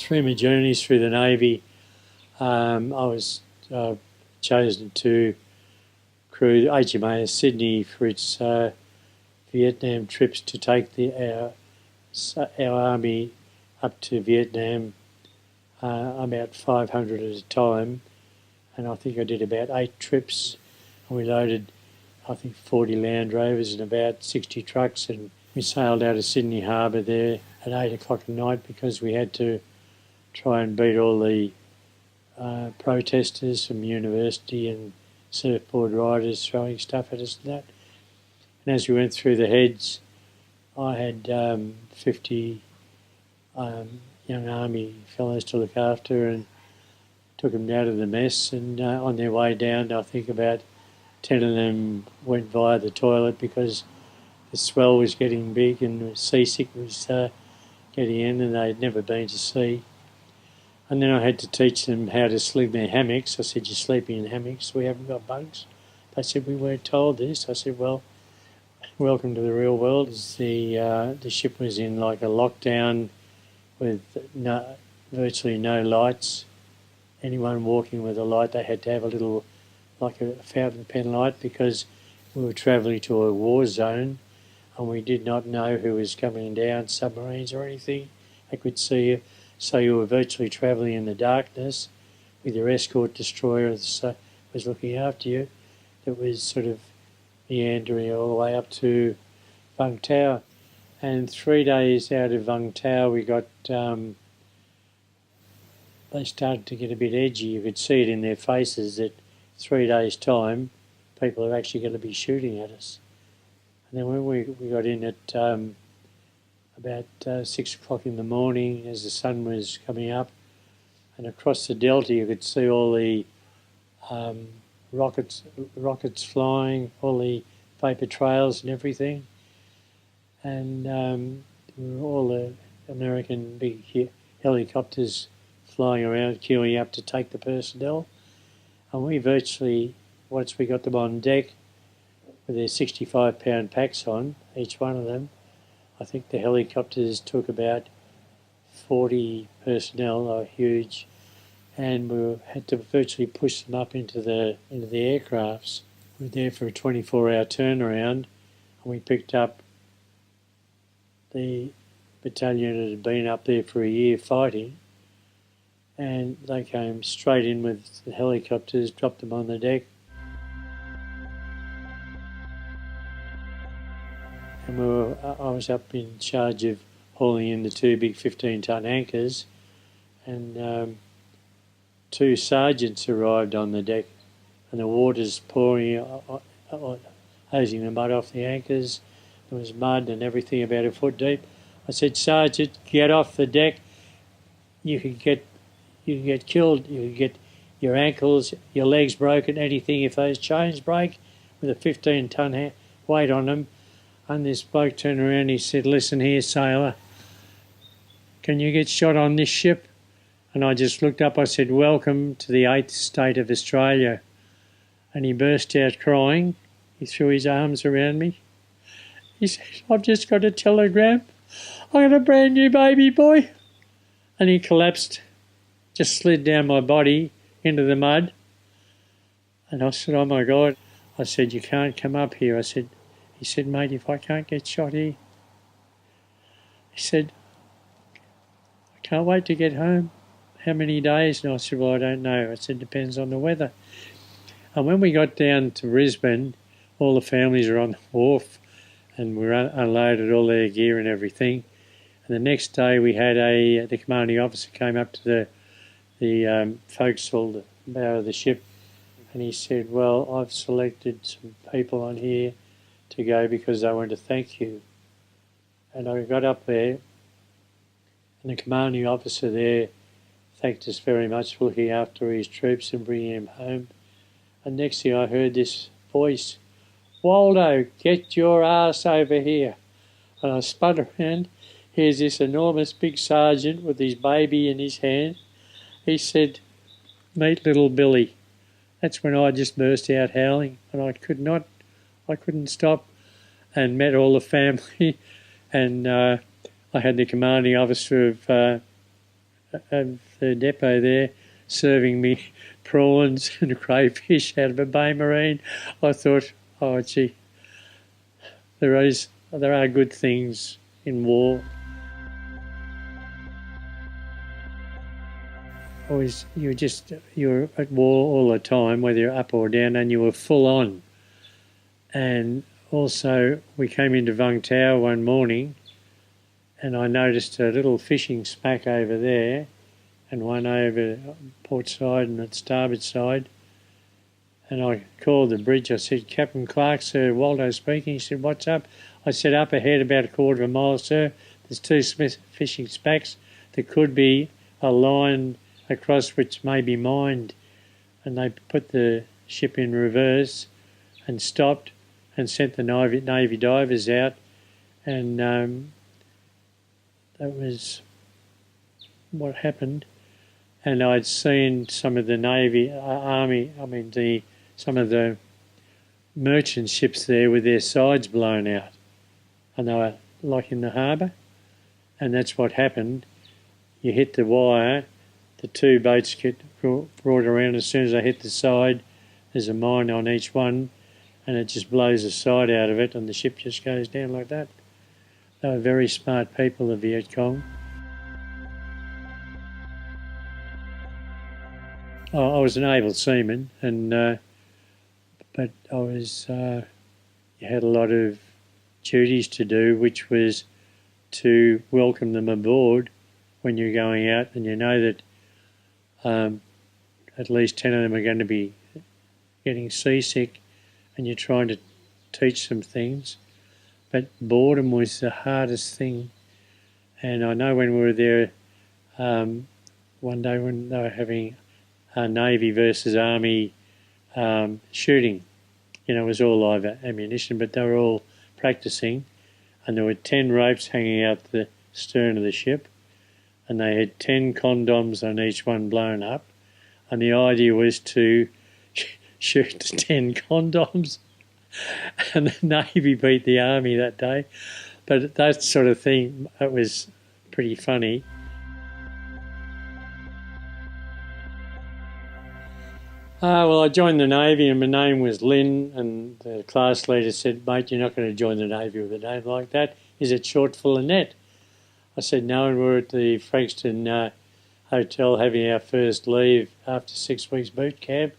through my journeys through the Navy, I was chosen to crew HMAS Sydney for its Vietnam trips to take our army up to Vietnam, about 500 at a time, and I think I did about 8 trips, and we loaded, I think, 40 Land Rovers and about 60 trucks, and we sailed out of Sydney Harbour there at 8 o'clock at night because we had to try and beat all the protesters from university and surfboard riders throwing stuff at us and that. And as we went through the heads, I had 50 young army fellows to look after, and took them down to the mess, and on their way down, I think about 10 of them went via the toilet because the swell was getting big and seasick was getting in, and they'd never been to sea. And then I had to teach them how to sleep in their hammocks. I said, "You're sleeping in hammocks, we haven't got bunks." They said, "We weren't told this." I said, "Well, welcome to the real world." The ship was in like a lockdown with virtually no lights. Anyone walking with a light, they had to have a little, like a fountain pen light, because we were travelling to a war zone and we did not know who was coming down, submarines or anything. They could see you. So you were virtually travelling in the darkness with your escort destroyer that was looking after you. It was sort of meandering all the way up to Vung Tau. And 3 days out of Vung Tau, we got, they started to get a bit edgy. You could see it in their faces that 3 days' time, people are actually going to be shooting at us. And then when we got in at about 6 o'clock in the morning, as the sun was coming up, and across the delta you could see all the rockets flying, all the vapor trails and everything, and all the American big helicopters flying around, queuing up to take the personnel. And we virtually, once we got them on deck with their 65-pound packs on, each one of them, I think the helicopters took about 40 personnel. They were huge, and we had to virtually push them up into the aircrafts. We were there for a 24-hour turnaround, and we picked up the battalion that had been up there for a year fighting, and they came straight in with the helicopters, dropped them on the deck. And I was up in charge of hauling in the 2 big 15-ton anchors, and 2 sergeants arrived on the deck, and the water's pouring, hosing the mud off the anchors. There was mud and everything about a foot deep. I said, "Sergeant, get off the deck. You can get killed. You can get your ankles, your legs broken, anything if those chains break with a 15-ton weight on them." And this bloke turned around and he said, "Listen here, sailor, can you get shot on this ship?" And I just looked up, I said, "Welcome to the 8th state of Australia." And he burst out crying. He threw his arms around me. He said, "I've just got a telegram. I got a brand new baby boy." And he collapsed, just slid down my body into the mud. And I said, "Oh my God." I said, "You can't come up here." He said, "Mate, if I can't get shot here," he said, "I can't wait to get home. How many days?" And I said, "Well, I don't know." I said, "Depends on the weather." And when we got down to Brisbane, all the families were on the wharf, and we unloaded all their gear and everything. And the next day we had the commanding officer came up to the forecastle, the bow of the ship, and he said, "Well, I've selected some people on here to go because I want to thank you." And I got up there, and the commanding officer there thanked us very much for looking after his troops and bringing them home. And next thing I heard this voice, "Waldo, get your ass over here." And I spun around. Here's this enormous big sergeant with his baby in his hand. He said, "Meet little Billy." That's when I just burst out howling, and I couldn't stop, and met all the family. And I had the commanding officer of of the depot there, serving me prawns and crayfish out of a bay marine. I thought, oh gee, there are good things in war. You're at war all the time, whether you're up or down, and you were full on. And also, we came into Vung Tau one morning, and I noticed a little fishing smack over there, and one over port side and at starboard side. And I called the bridge. I said, "Captain Clark, sir, Waldo speaking." He said, "What's up?" I said, "Up ahead about a quarter of a mile, sir. There's two fishing smacks. There could be a line across which may be mined." And they put the ship in reverse and stopped and sent the Navy divers out. And that was what happened. And I'd seen some of the Navy, some of the merchant ships there with their sides blown out. And they were like in the harbour. And that's what happened. You hit the wire, the two boats get brought around. As soon as they hit the side, there's a mine on each one, and it just blows the side out of it, and the ship just goes down like that. They were very smart people, the Viet Cong. I was an able seaman, and but I was you had a lot of duties to do, which was to welcome them aboard when you're going out, and you know that at least 10 of them are going to be getting seasick, and you're trying to teach them things. But boredom was the hardest thing. And I know when we were there one day when they were having Navy versus Army shooting, it was all live ammunition, but they were all practicing, and there were 10 ropes hanging out the stern of the ship, and they had 10 condoms on each one blown up, and the idea was to shoot 10 condoms, and the Navy beat the Army that day. But that sort of thing, it was pretty funny. Well, I joined the Navy, and my name was Lynn, and the class leader said, "Mate, you're not going to join the Navy with a name like that. Is it short for Lynette?" I said, "No," and we're at the Frankston Hotel having our first leave after 6 weeks boot camp,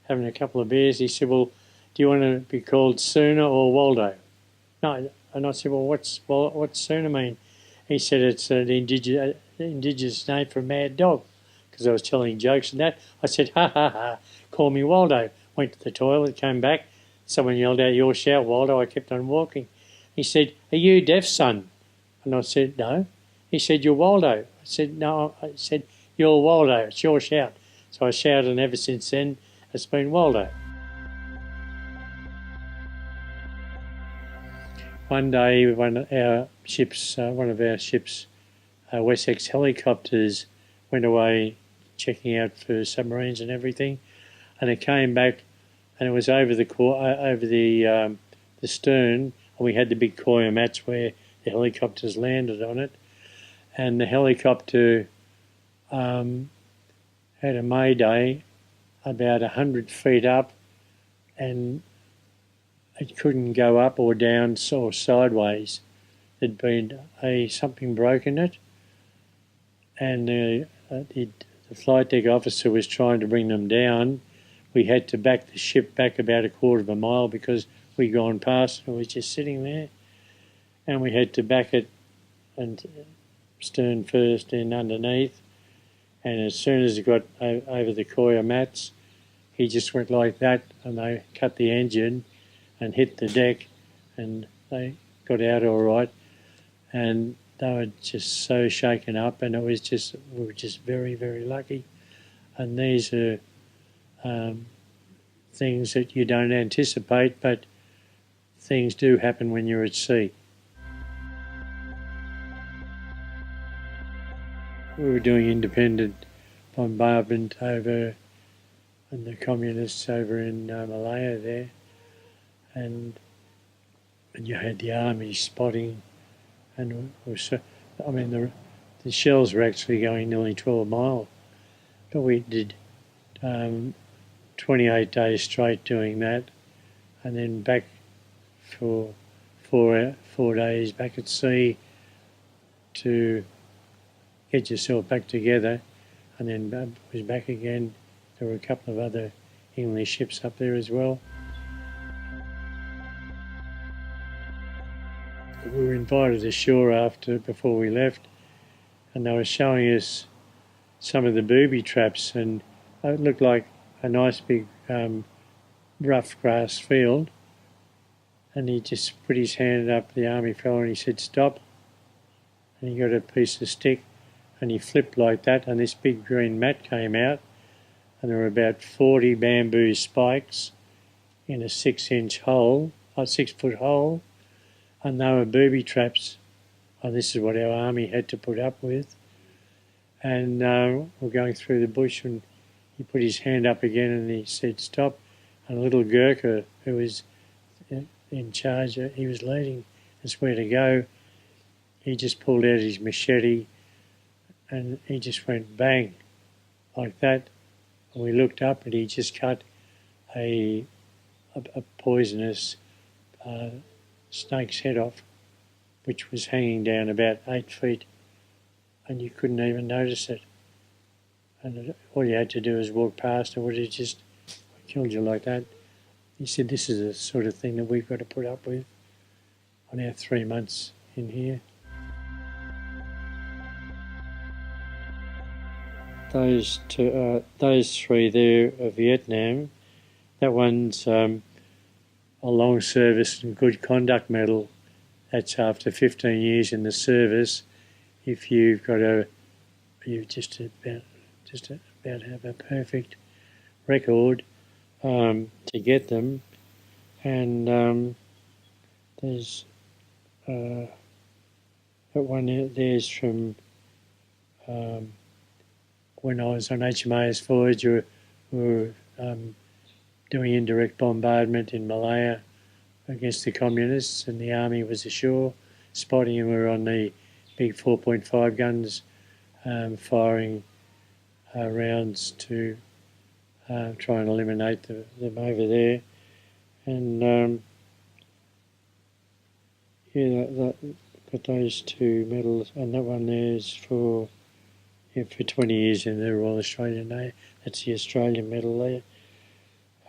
having a couple of beers. He said, "Well, do you want to be called Sooner or Waldo?" No, and I said, "Well, what's Sooner mean?" He said, "It's an indigenous name for a mad dog," because I was telling jokes and that. I said, "Ha ha ha, call me Waldo." Went to the toilet, came back. Someone yelled out, "Your shout, Waldo." I kept on walking. He said, "Are you deaf, son?" And I said, "No." He said, "You're Waldo." I said, "No." I said, "You're Waldo, it's your shout." So I shouted, and ever since then, it's been Waldo. One day, one of our ships, Wessex helicopters, went away checking out for submarines and everything, and it came back, and it was over the stern, and we had the big coir mats where the helicopters landed on it, and the helicopter had a mayday about 100 feet up, and it couldn't go up or down or sideways. There'd been something broke in it, and the flight deck officer was trying to bring them down. We had to back the ship back about a quarter of a mile because we'd gone past and it was just sitting there, and we had to back it and stern first and underneath. And as soon as it got over the coir mats, he just went like that, and they cut the engine and hit the deck, and they got out all right. And they were just so shaken up, and we were just very, very lucky. And these are things that you don't anticipate, but things do happen when you're at sea. We were doing independent bombardment over, and the communists over in Malaya there, and you had the army spotting, and the the shells were actually going nearly 12 mile. But we did 28 days straight doing that, and then back for 4 days back at sea to get yourself back together, and then was back again. There were a couple of other English ships up there as well. We were invited ashore before we left, and they were showing us some of the booby traps, and it looked like a nice big rough grass field. And he just put his hand up, the army fellow, and he said, "Stop." And he got a piece of stick and he flipped like that, and this big green mat came out, and there were about 40 bamboo spikes in a 6-inch hole, a 6-foot hole, and they were booby traps. And this is what our army had to put up with. And we're going through the bush, and he put his hand up again and he said, "Stop." And a little Gurkha who was in charge, he was leading us where to go, he just pulled out his machete and he just went bang like that. And we looked up and he just cut a poisonous snake's head off, which was hanging down about 8 feet, and you couldn't even notice it. And all you had to do was walk past, and it would have just killed you like that. He said, "This is the sort of thing that we've got to put up with on our 3 months in here." Those three there are Vietnam. That one's a long service and good conduct medal. That's after 15 years in the service. If you've got you just about have a perfect record to get them. And there's that one there's from when I was on HMAS Voyager. We were doing indirect bombardment in Malaya against the communists, and the army was ashore spotting, and we were on the big 4.5 guns firing rounds to try and eliminate them over there. And got those two medals, and that one there's for 20 years in the Royal Australian Navy. That's the Australian medal there.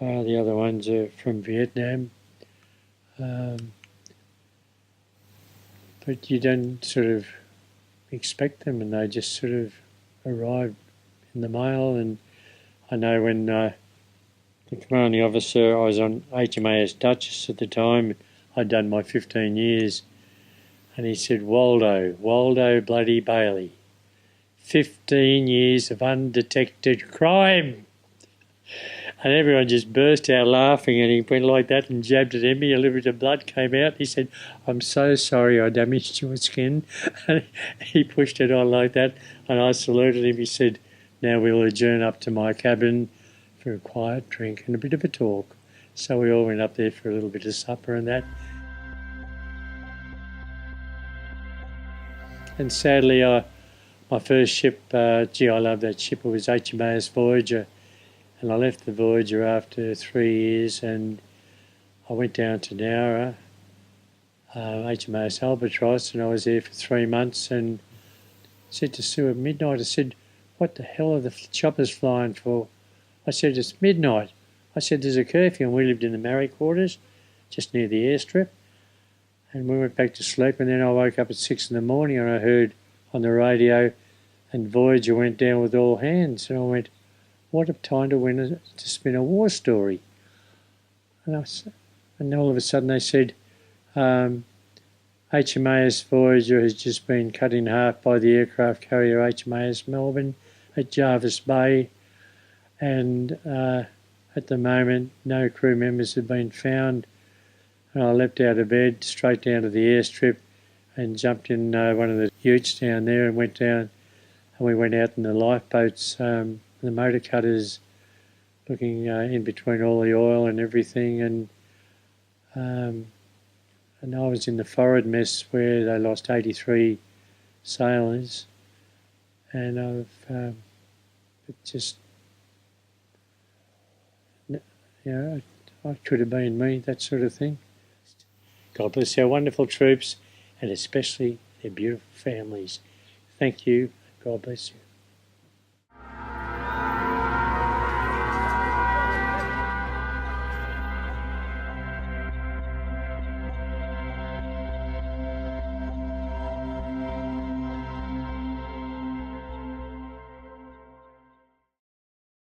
The other ones are from Vietnam. But you don't sort of expect them, and they just sort of arrive in the mail. And I know when the commanding officer, I was on HMAS Duchess at the time, I'd done my 15 years, and he said, Waldo bloody Bayley, 15 years of undetected crime. And everyone just burst out laughing, and he went like that and jabbed at me. A little bit of blood came out. He said, "I'm so sorry I damaged your skin." And he pushed it on like that, and I saluted him. He said, "Now we'll adjourn up to my cabin for a quiet drink and a bit of a talk." So we all went up there for a little bit of supper and that. And sadly, my first ship, I love that ship. It was HMAS Voyager. And I left the Voyager after 3 years, and I went down to Nowra, HMAS Albatross, and I was there for 3 months, and said to Sue at midnight, I said, "What the hell are the choppers flying for?" I said, "It's midnight." I said, "There's a curfew," and we lived in the Marri quarters, just near the airstrip. And we went back to sleep, and then I woke up at 6 in the morning, and I heard on the radio, and Voyager went down with all hands, and I went, what a time to spin a war story. And all of a sudden they said, HMAS Voyager has just been cut in half by the aircraft carrier HMAS Melbourne at Jervis Bay, and at the moment no crew members have been found. And I leapt out of bed straight down to the airstrip and jumped in one of the utes down there and went down, and we went out in the lifeboats, the motor cutters, looking in between all the oil and everything, and I was in the forward mess where they lost 83 sailors, and it just, I could have been me, that sort of thing. God bless our wonderful troops and especially their beautiful families. Thank you. God bless you.